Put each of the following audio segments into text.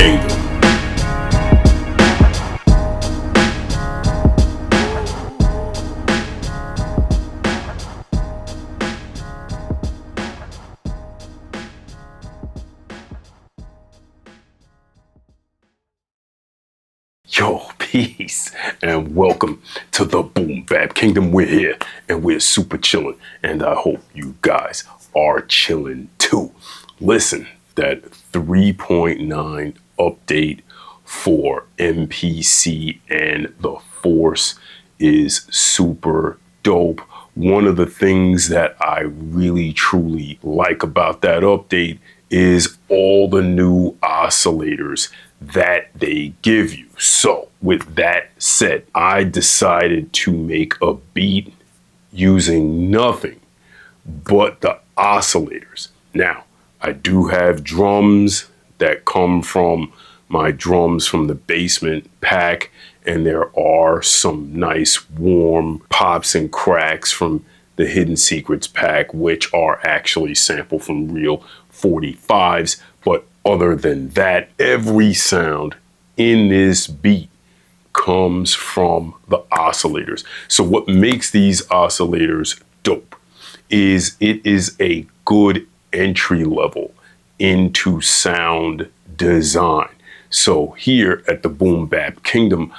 Kingdom. Yo, peace, and welcome to the Boom Bap Kingdom. We're here, and we're super chilling, and I hope you guys are chilling too. Listen, that 3.9 update for MPC and the Force is super dope. One of the things that I really truly like about that update is all the new oscillators that they give you. So with that said, I decided to make a beat using nothing but the oscillators. Now, I do have drums that come from my drums from the basement pack, and there are some nice warm pops and cracks from the Hidden Secrets pack, which are actually sampled from real 45s. But other than that, every sound in this beat comes from the oscillators. So what makes these oscillators dope is it is a good entry level into sound design. So here at the Boom Bap Kingdom,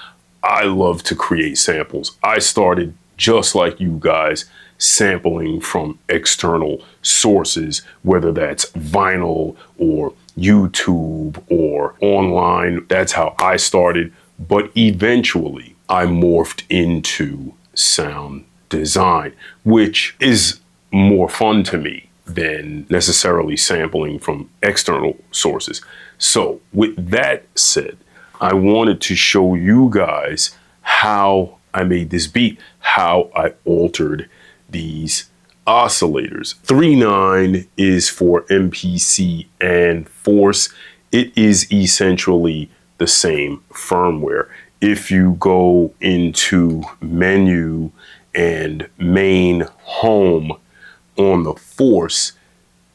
I love to create samples. I started just like you guys, sampling from external sources, whether that's vinyl or YouTube or online. That's how I started. But eventually I morphed into sound design, which is more fun to me than necessarily sampling from external sources. So with that said, I wanted to show you guys how I made this beat, how I altered these oscillators. 3.9 is for MPC and Force. It is essentially the same firmware. If you go into menu and main home on the Force,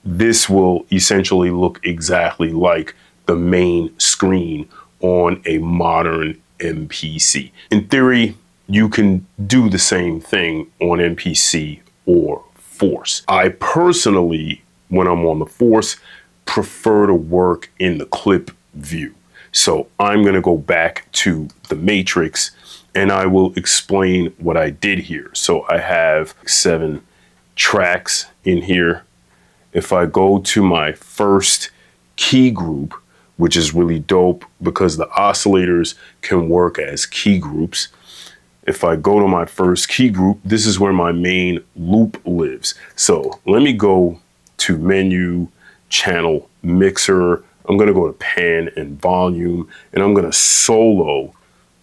this will essentially look exactly like the main screen on a modern MPC. In theory, you can do the same thing on MPC or Force. I personally, when I'm on the Force, prefer to work in the clip view. So I'm gonna go back to the matrix and I will explain what I did here. So I have 7 tracks in here. If I go to my first key group, which is really dope because the oscillators can work as key groups. If I go to my first key group, this is where my main loop lives. So let me go to menu, channel, mixer. I'm gonna go to pan and volume, and I'm gonna solo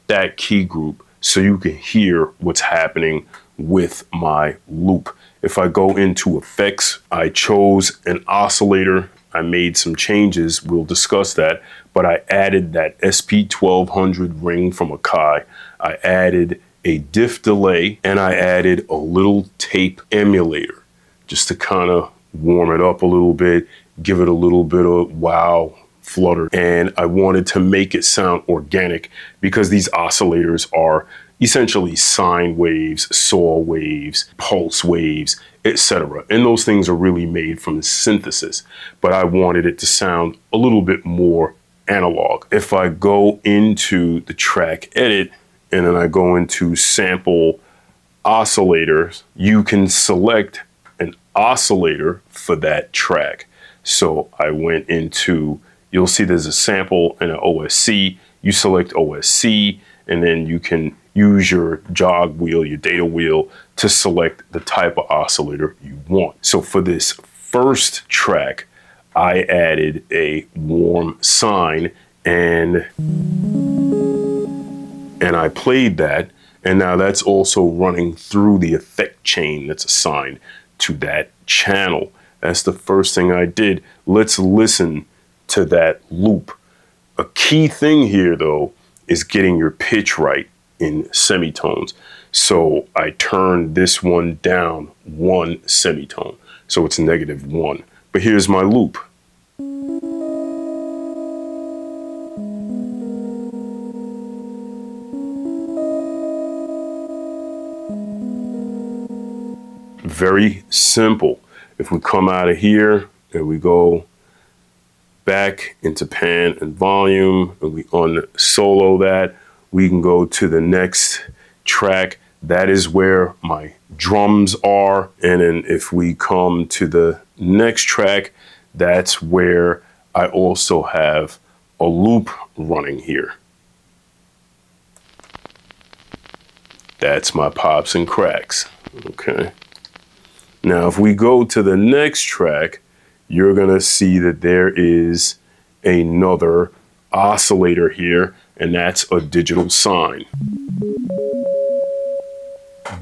that key group so you can hear what's happening with my loop. If I go into effects, I chose an oscillator. I made some changes, we'll discuss that, but I added that SP1200 ring from Akai. I added a diff delay, and I added a little tape emulator just to kind of warm it up a little bit, give it a little bit of wow flutter. And I wanted to make it sound organic because these oscillators are essentially sine waves, saw waves, pulse waves, etc. And those things are really made from synthesis, but I wanted it to sound a little bit more analog. If I go into the track edit and then I go into sample oscillators, you can select an oscillator for that track. So I went into, you'll see there's a sample and an OSC. You select OSC, and then you can use your jog wheel, your data wheel, to select the type of oscillator you want. So for this first track, I added a warm sine and I played that. And now that's also running through the effect chain that's assigned to that channel. That's the first thing I did. Let's listen to that loop. A key thing here though is getting your pitch right in semitones. So I turned this one down 1 semitone. So it's -1. But here's my loop. Very simple. If we come out of here and we go back into pan and volume and we unsolo that, we can go to the next track. That is where my drums are. And then if we come to the next track, that's where I also have a loop running here. That's my pops and cracks. Okay. Now, if we go to the next track, you're going to see that there is another oscillator here, and that's a digital sine.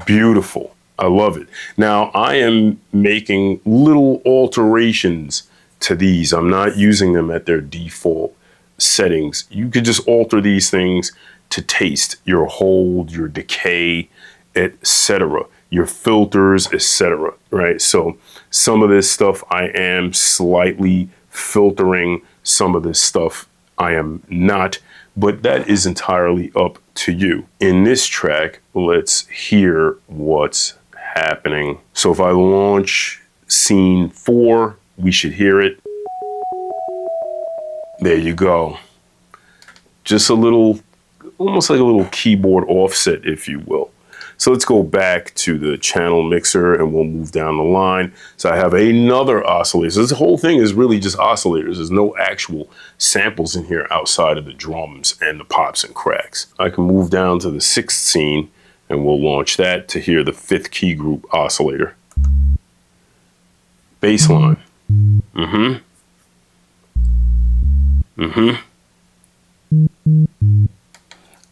Beautiful. I love it. Now, I am making little alterations to these. I'm not using them at their default settings. You could just alter these things to taste, your hold, your decay, etc., your filters, etc., right? So some of this stuff I am slightly filtering, some of this stuff I am not, but that is entirely up to you. In this track, let's hear what's happening. So if I launch scene 4, we should hear it. There you go. Just a little, almost like a little keyboard offset, if you will. So let's go back to the channel mixer and we'll move down the line. So I have another oscillator. So this whole thing is really just oscillators. There's no actual samples in here outside of the drums and the pops and cracks. I can move down to the 6th scene and we'll launch that to hear the 5th key group oscillator. Bassline.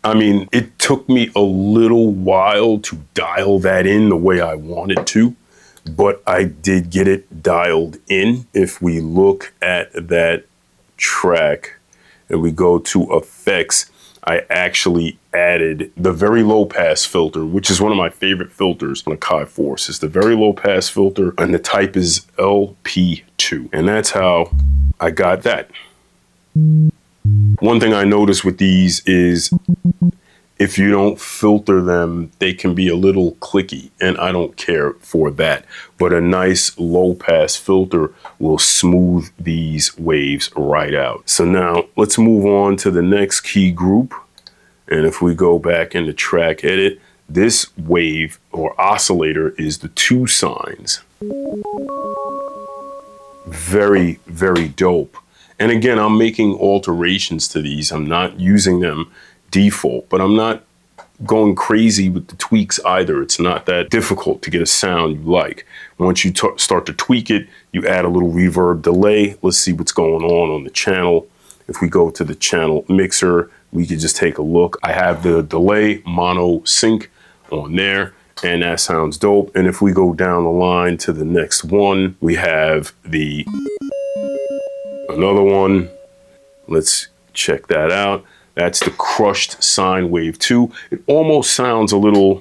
I mean, it took me a little while to dial that in the way I wanted to, but I did get it dialed in. If we look at that track and we go to effects, I actually added the very low pass filter, which is one of my favorite filters on Akai 4. It's the very low pass filter and the type is LP2. And that's how I got that. One thing I noticed with these is if you don't filter them, they can be a little clicky, and I don't care for that. But a nice low pass filter will smooth these waves right out. So now let's move on to the next key group. And if we go back into track edit, this wave or oscillator is the 2 sines. Very, very dope. And again, I'm making alterations to these. I'm not using them default, but I'm not going crazy with the tweaks either. It's not that difficult to get a sound you like. Once you start to tweak it, you add a little reverb delay. Let's see what's going on the channel. If we go to the channel mixer, we could just take a look. I have the delay mono sync on there, and that sounds dope. And if we go down the line to the next one, we have another one. Let's check that out. That's the crushed sine wave 2. It almost sounds a little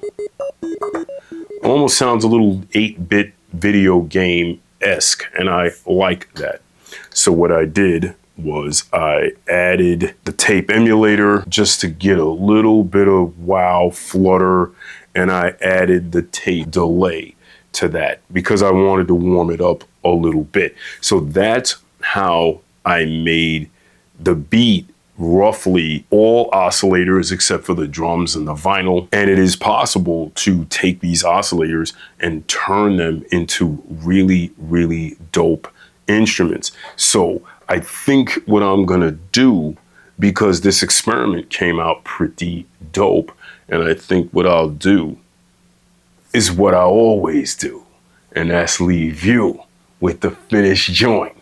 8-bit video game-esque, and I like that. So what I did was I added the tape emulator just to get a little bit of wow flutter, and I added the tape delay to that because I wanted to warm it up a little bit. So that's how I made the beat roughly all oscillators except for the drums and the vinyl. And it is possible to take these oscillators and turn them into really, really dope instruments. So I think what I'm gonna do, because this experiment came out pretty dope, and I think what I'll do is what I always do, and that's leave you with the finished joint.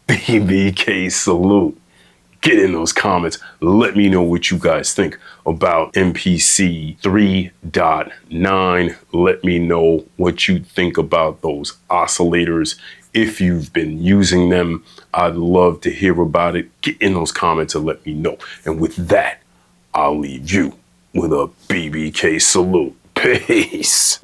BBK salute. Get in those comments. Let me know what you guys think about MPC 3.9. Let me know what you think about those oscillators. If you've been using them, I'd love to hear about it. Get in those comments and let me know. And with that, I'll leave you with a BBK salute. Peace.